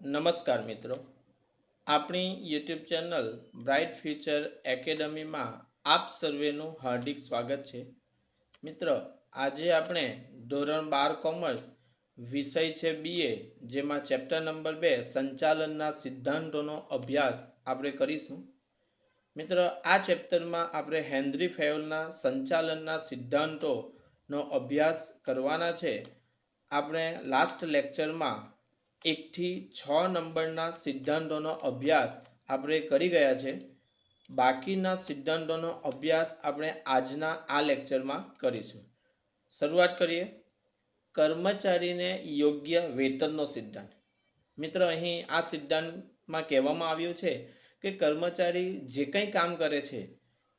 નમસ્કાર મિત્રો, આપણી યુટ્યુબ ચેનલ બ્રાઇટ ફ્યુચર એકેડમીમાં આપ સર્વેનું હાર્દિક સ્વાગત છે. મિત્રો, આજે આપણે ધોરણ 12 કોમર્સ વિષય છે BA, જેમાં ચેપ્ટર નંબર 2 સંચાલનના સિદ્ધાંતોનો અભ્યાસ આપણે કરીશું. મિત્રો, આ ચેપ્ટરમાં આપણે હેનરી ફેયોલના સંચાલનના સિદ્ધાંતોનો અભ્યાસ કરવાના છે. આપણે લાસ્ટ લેક્ચરમાં 1 થી 6 નંબરના સિદ્ધાંતોનો અભ્યાસ આપણે કરી ગયા છે. બાકીના સિદ્ધાંતોનો અભ્યાસ આપણે આજના આ લેક્ચરમાં કરીશું. શરૂઆત કરીએ. કર્મચારીને યોગ્ય વેતનનો સિદ્ધાંત. મિત્રો, અહીં આ સિદ્ધાંતમાં કહેવામાં આવ્યું છે કે કર્મચારી જે કંઈ કામ કરે છે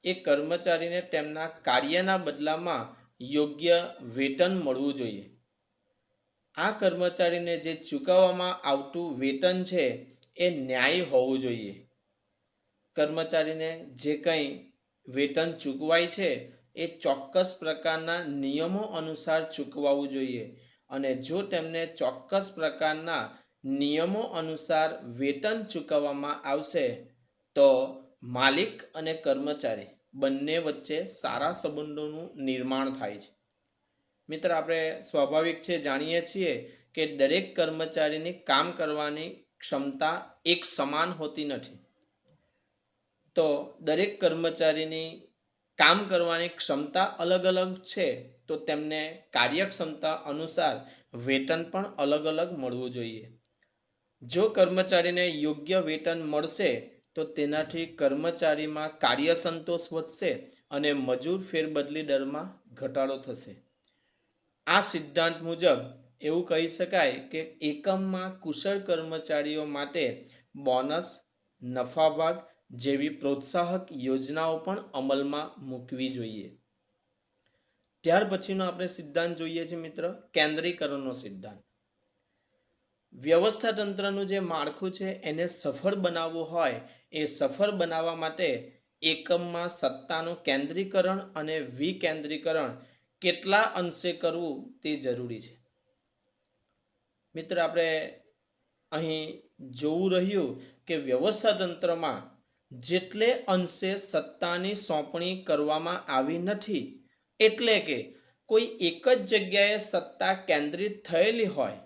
એ કર્મચારીને તેમના કાર્યના બદલામાં યોગ્ય વેતન મળવું જોઈએ. આ કર્મચારીને જે ચૂકવવામાં આવતું વેતન છે એ ન્યાયી હોવું જોઈએ. કર્મચારીને જે કંઈ વેતન ચૂકવાય છે એ ચોક્કસ પ્રકારના નિયમો અનુસાર ચૂકવવું જોઈએ, અને જો તેમને ચોક્કસ પ્રકારના નિયમો અનુસાર વેતન ચૂકવવામાં આવશે તો માલિક અને કર્મચારી બંને વચ્ચે સારા સંબંધોનું નિર્માણ થાય છે. મિત્ર, આપણે સ્વાભાવિક છે જાણીએ છીએ કે દરેક કર્મચારીની કામ કરવાની ક્ષમતા એક સમાન હોતી નથી. તો દરેક કર્મચારીની કામ કરવાની ક્ષમતા અલગ અલગ છે, તો તેમને કાર્યક્ષમતા અનુસાર વેતન પણ અલગ અલગ મળવું જોઈએ. જો કર્મચારીને યોગ્ય વેતન મળશે તો તેનાથી કર્મચારીમાં કાર્યસંતોષ વધશે અને મજૂર ફેરબદલી દરમાં ઘટાડો થશે. આ સિદ્ધાંત મુજબ એવું કહી શકાય કે એકમમાં કુશળ કર્મચારીઓ માટે બોનસ, નફાભાગ જેવી પ્રોત્સાહક યોજનાઓ પણ અમલમાં મૂકવી જોઈએ. ત્યાર પછીનો આપણે સિદ્ધાંત જોઈએ છે મિત્ર, કેન્દ્રીકરણનો સિદ્ધાંત. વ્યવસ્થા તંત્રનું જે માળખું છે એને સફળ બનાવવું હોય, એ સફળ બનાવવા માટે એકમમાં સત્તાનું કેન્દ્રીકરણ અને વિકેન્દ્રીકરણ કેટલા અંશે કરવું તે જરૂરી છે. મિત્ર, આપણે અહીં જોવું રહ્યું કે વ્યવસ્થા તંત્રમાં જેટલે અંશે સત્તાની સોંપણી કરવામાં આવી નથી, એટલે કે કોઈ એક જ જગ્યાએ સત્તા કેન્દ્રિત થયેલી હોય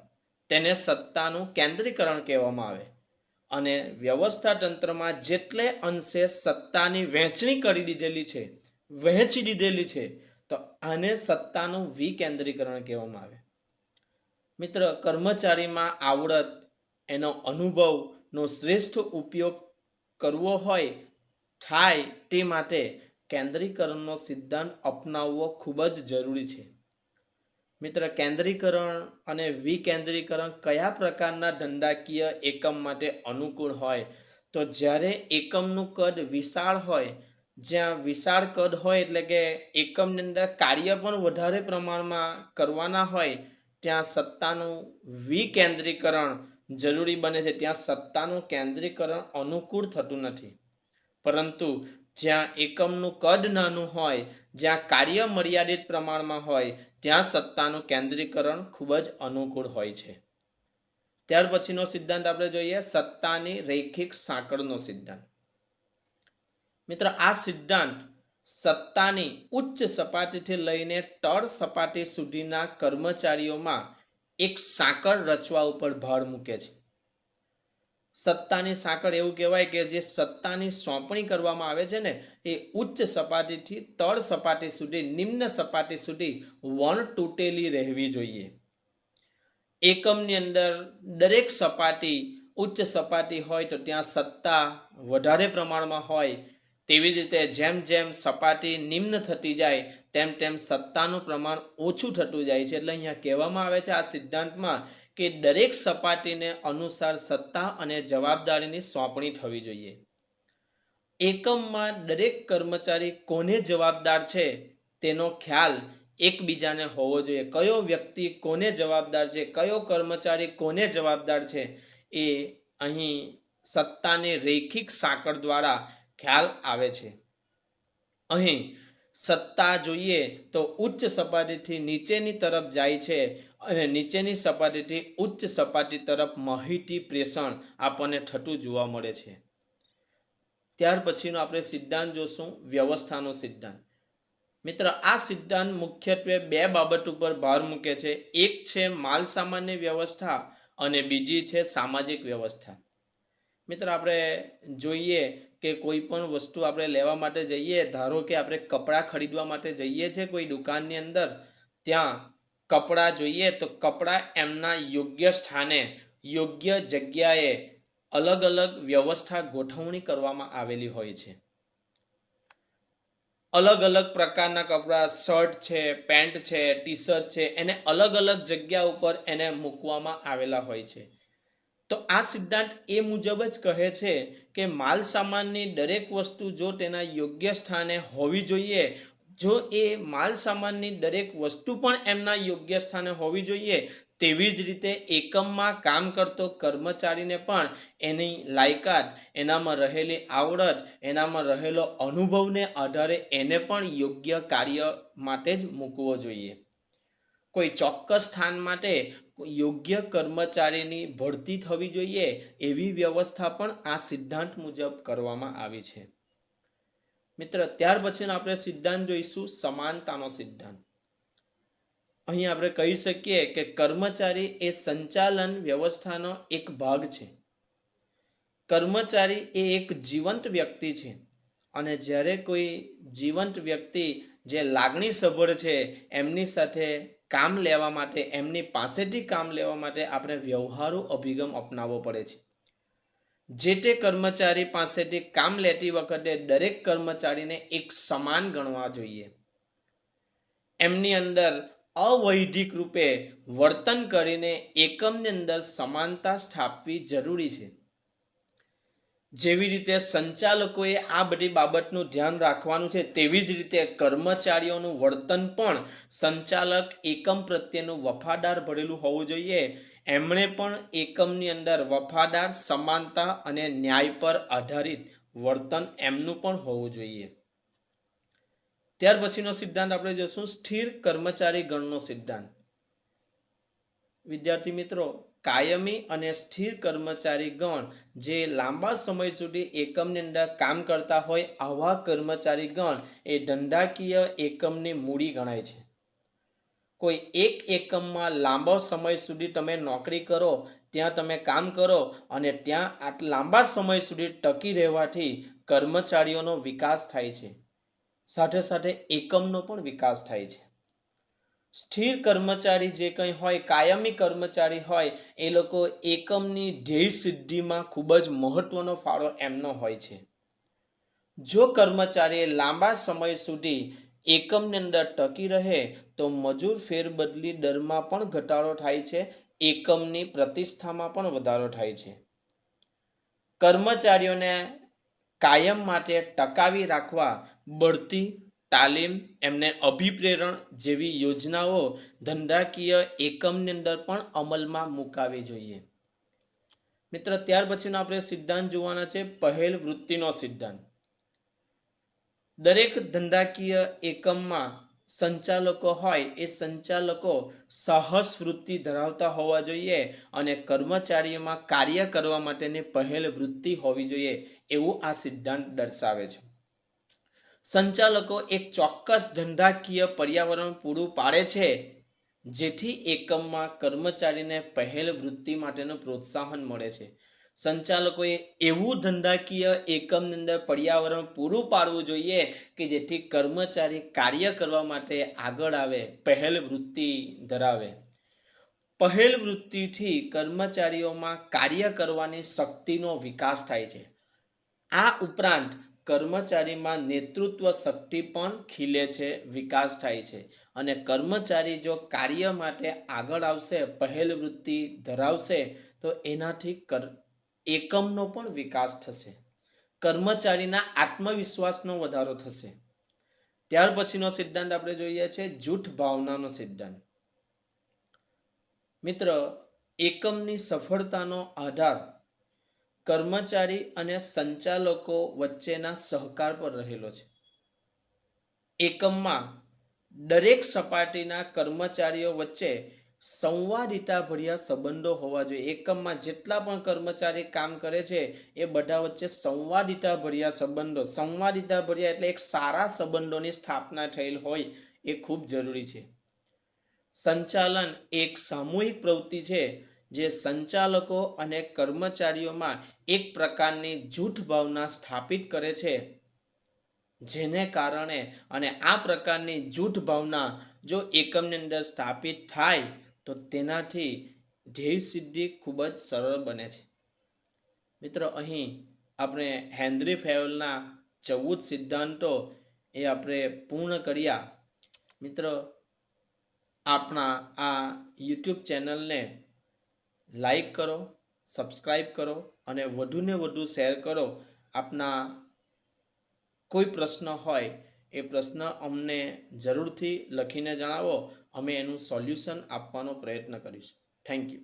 તેને સત્તાનું કેન્દ્રીકરણ કહેવામાં આવે, અને વ્યવસ્થા તંત્રમાં જેટલે અંશે સત્તાની વહેંચણી વહેંચી દીધેલી છે તો આને સત્તાનું વિકેન્દ્રીકરણ કહેવામાં આવે. મિત્ર, કર્મચારીમાં આવડત, એનો અનુભવનો શ્રેષ્ઠ ઉપયોગ કરવો થાય તે માટે કેન્દ્રીકરણનો સિદ્ધાંત અપનાવવો ખૂબ જ જરૂરી છે. મિત્ર, કેન્દ્રીકરણ અને વિકેન્દ્રીકરણ કયા પ્રકારના ધંધાકીય એકમ માટે અનુકૂળ હોય? તો જ્યારે એકમનું કદ વિશાળ હોય, જ્યાં વિશાળ કદ હોય એટલે કે એકમની અંદર કાર્ય પણ વધારે પ્રમાણમાં કરવાના હોય, ત્યાં સત્તાનું વિકેન્દ્રીકરણ જરૂરી બને છે. ત્યાં સત્તાનું કેન્દ્રીકરણ અનુકૂળ થતું નથી. પરંતુ જ્યાં એકમનું કદ નાનું હોય, જ્યાં કાર્ય મર્યાદિત પ્રમાણમાં હોય, ત્યાં સત્તાનું કેન્દ્રીકરણ ખૂબ જ અનુકૂળ હોય છે. ત્યાર પછીનો સિદ્ધાંત આપણે જોઈએ, સત્તાની રૈખિક સાંકળનો સિદ્ધાંત. મિત્ર, આ સિદ્ધાંત સત્તાની ઉચ્ચ સપાટીથી લઈને તળ સપાટી સુધીના કર્મચારીઓમાં એક સાંકળ રચવા ઉપર ભાર મૂકે છે. સત્તાની સાંકળ એવું કહેવાય કે જે સત્તાની સોંપણી કરવામાં આવે છે ને, એ ઉચ્ચ સપાટીથી તળ સપાટી સુધી, નિમ્ન સપાટી સુધી વણતૂટેલી રહેવી જોઈએ. એકમની અંદર દરેક સપાટી ઉચ્ચ સપાટી હોય તો ત્યાં સત્તા વધારે પ્રમાણમાં હોય, તેવી જ રીતે જેમ જેમ સપાટી નિમ્ન થતી જાય તેમ તેમ સત્તાનું પ્રમાણ ઓછું થતું જાય છે. એટલે અહીંયા કહેવામાં આવે છે આ સિદ્ધાંતમાં કે દરેક સપાટીને અનુસાર સત્તા અને જવાબદારીની સોંપણી થવી જોઈએ. એકમમાં દરેક કર્મચારી કોને જવાબદાર છે તેનો ખ્યાલ એકબીજાને હોવો જોઈએ. કયો વ્યક્તિ કોને જવાબદાર છે, કયો કર્મચારી કોને જવાબદાર છે, એ અહીં સત્તાની રૈખિક સાંકળ દ્વારા ખ્યાલ આવે છે. અહીં સત્તા જોઈએ તો ઉચ્ચ સપાટીથી નીચેની તરફ જાય છે અને નીચેની સપાટીથી ઉચ્ચ સપાટી તરફ માહિતી પ્રેષણ આપણને થતું જોવા મળે છે. ત્યાર પછીનો આપણે સિદ્ધાંત જોશું, વ્યવસ્થાનો સિદ્ધાંત. મિત્ર, આ સિદ્ધાંત મુખ્યત્વે બે બાબત ઉપર ભાર મૂકે છે. એક છે માલ સામાનની વ્યવસ્થા અને બીજી છે સામાજિક વ્યવસ્થા. મિત્ર, આપણે જોઈએ કે કોઈ પણ વસ્તુ આપણે લેવા માટે જઈએ, ધારો કે આપણે કપડાં ખરીદવા માટે જઈએ છીએ કોઈ દુકાનની અંદર, ત્યાં કપડાં જોઈએ તો કપડાં એમના યોગ્ય સ્થાને, યોગ્ય જગ્યાએ અલગ અલગ વ્યવસ્થા ગોઠવણી કરવામાં આવેલી હોય છે. અલગ અલગ પ્રકારના કપડાં, શર્ટ છે, પેન્ટ છે, ટી શર્ટ છે, એને અલગ અલગ જગ્યા ઉપર એને મૂકવામાં આવેલા હોય છે. તો આ સિદ્ધાંત એ મુજબ જ કહે છે કે માલ સામાનની દરેક વસ્તુ જો તેના યોગ્ય સ્થાને હોવી જોઈએ, જો એ માલ સામાનની દરેક વસ્તુ પણ એમના યોગ્ય સ્થાને હોવી જોઈએ, તેવી જ રીતે એકમમાં કામ કરતો કર્મચારીને પણ એની લાયકાત, એનામાં રહેલી આવડત, એનામાં રહેલો અનુભવને આધારે એને પણ યોગ્ય કાર્ય માટે જ મૂકવો જોઈએ. કોઈ ચોક્કસ સ્થાન માટે યોગ્ય કર્મચારીની ભરતી થવી જોઈએ, એવી વ્યવસ્થા પણ આ સિદ્ધાંત મુજબ કરવામાં આવી છે. મિત્ર, ત્યાર પછી આપણે સિદ્ધાંત જોઈશું, સમાનતાનો સિદ્ધાંત. અહીં આપણે કહી શકીએ કે કર્મચારી એ સંચાલન વ્યવસ્થાનો એક ભાગ છે. કર્મચારી એ એક જીવંત વ્યક્તિ છે અને જ્યારે કોઈ જીવંત વ્યક્તિ જે લાગણી સભર છે, એમની સાથે કામ લેવા માટે, એમની પાસેથી કામ લેવા માટે આપણે વ્યવહારુ અભિગમ અપનાવવો પડે છે. જે તે કર્મચારી પાસેથી કામ લેતી વખતે દરેક કર્મચારીને એક સમાન ગણવા જોઈએ. એમની અંદર અવૈધિક રૂપે વર્તન કરીને એકમની અંદર સમાનતા સ્થાપવી જરૂરી છે. જેવી રીતે સંચાલકોએ આ બધી બાબતનું ધ્યાન રાખવાનું છે, તેવી જ રીતે કર્મચારીઓનું વર્તન પણ સંચાલક એકમ પ્રત્યેનું વફાદાર ભરેલું હોવું જોઈએ. એમણે પણ એકમની અંદર વફાદાર, સમાનતા અને ન્યાય પર આધારિત વર્તન એમનું પણ હોવું જોઈએ. ત્યાર પછીનો સિદ્ધાંત આપણે જોશું, સ્થિર કર્મચારી ગણનો સિદ્ધાંત. વિદ્યાર્થી મિત્રો, કાયમી અને સ્થિર કર્મચારી ગણ જે લાંબા સમય સુધી એકમની અંદર કામ કરતા હોય, આવા કર્મચારી ગણ એ ધંધાકીય એકમની મૂડી ગણાય છે. કોઈ એક એકમમાં લાંબો સમય સુધી તમે નોકરી કરો, ત્યાં તમે કામ કરો અને ત્યાં લાંબા સમય સુધી ટકી રહેવાથી કર્મચારીઓનો વિકાસ થાય છે, સાથે સાથે એકમનો પણ વિકાસ થાય છે. સ્થિર કર્મચારી જે કંઈ હોય, કાયમી કર્મચારી હોય, એ લોકો એકમની ધ્યેય સિદ્ધિમાં ખૂબ જ મહત્વનો ફાળો એમનો હોય છે. જો કર્મચારી લાંબા સમય સુધી એકમની અંદર ટકી રહે તો મજૂર ફેરબદલી દરમાં પણ ઘટાડો થાય છે, એકમની પ્રતિષ્ઠામાં પણ વધારો થાય છે. કર્મચારીઓને કાયમ માટે ટકાવી રાખવા બઢતી, તાલીમ, એમને અભિપ્રેરણ જેવી યોજનાઓ ધંધાકીય એકમની અંદર પણ અમલમાં મુકાવી જોઈએ. મિત્ર, ત્યાર પછીનો આપણે સિદ્ધાંત જોવાના છે, પહેલ વૃત્તિનો સિદ્ધાંત. દરેક ધંધાકીય એકમમાં સંચાલકો હોય, એ સંચાલકો સાહસ વૃત્તિ ધરાવતા હોવા જોઈએ અને કર્મચારીઓમાં કાર્ય કરવા માટેની પહેલ વૃત્તિ હોવી જોઈએ, એવું આ સિદ્ધાંત દર્શાવે છે. સંચાલકો એક ચોક્કસ ધંધાકીય પર્યાવરણ પૂરું પાડે છે, જેથી એકમમાં કર્મચારીને પહેલ વૃત્તિ માટેનું પ્રોત્સાહન મળે છે. સંચાલકોએ એવું ધંધાકીય એકમની અંદર પર્યાવરણ પૂરું પાડવું જોઈએ કે જેથી કર્મચારી કાર્ય કરવા માટે આગળ આવે, પહેલ વૃત્તિ ધરાવે. પહેલ વૃત્તિથી કર્મચારીઓમાં કાર્ય કરવાની શક્તિનો વિકાસ થાય છે. આ ઉપરાંત કર્મચારીમાં નેતૃત્વ શક્તિ પણ ખીલે છે, વિકાસ થાય છે અને કર્મચારી જો કાર્ય માટે આગળ આવશે, પહેલ વૃત્તિ ધરાવશે, તો એનાથી એકમનો પણ વિકાસ થશે, કર્મચારીના આત્મવિશ્વાસનો વધારો થશે. ત્યાર પછીનો સિદ્ધાંત આપણે જોઈએ છે, જૂથ ભાવનાનો સિદ્ધાંત. મિત્ર, એકમની સફળતાનો આધાર કર્મચારી અને સંચાલકો વચ્ચેના સહકાર પર રહેલો છે. એકમમાં દરેક સપાટીના કર્મચારીઓ વચ્ચે સંવાદિતાભર્યા સંબંધો હોવા જોઈએ. એકમમાં જેટલા પણ કર્મચારી કામ કરે છે એ બધા વચ્ચે સંવાદિતાભર્યા સંબંધો, સંવાદિતાભર્યા એટલે એક સારા સંબંધોની સ્થાપના થયેલ હોય એ ખૂબ જરૂરી છે. સંચાલન એક સામૂહિક પ્રવૃત્તિ છે જે સંચાલકો અને કર્મચારીઓમાં એક પ્રકારની જૂથ ભાવના સ્થાપિત કરે છે, જેને કારણે અને આ પ્રકારની જૂથ ભાવના જો એકમની અંદર સ્થાપિત થાય તો તેનાથી ધ્યેય સિદ્ધિ ખૂબ જ સરળ બને છે. મિત્રો, અહીં આપણે હેનરી ફેવલના 14 સિદ્ધાંતો એ આપણે પૂર્ણ કર્યા. મિત્રો, આપણા આ યુટ્યુબ ચેનલને લાઈક કરો, સબસ્ક્રાઈબ કરો અને વધુને વધુ શેર કરો. આપના કોઈ પ્રશ્ન હોય એ પ્રશ્ન અમને જરૂરથી લખીને જણાવો. અમે એનું સોલ્યુશન આપવાનો પ્રયત્ન કરીશું. Thank you.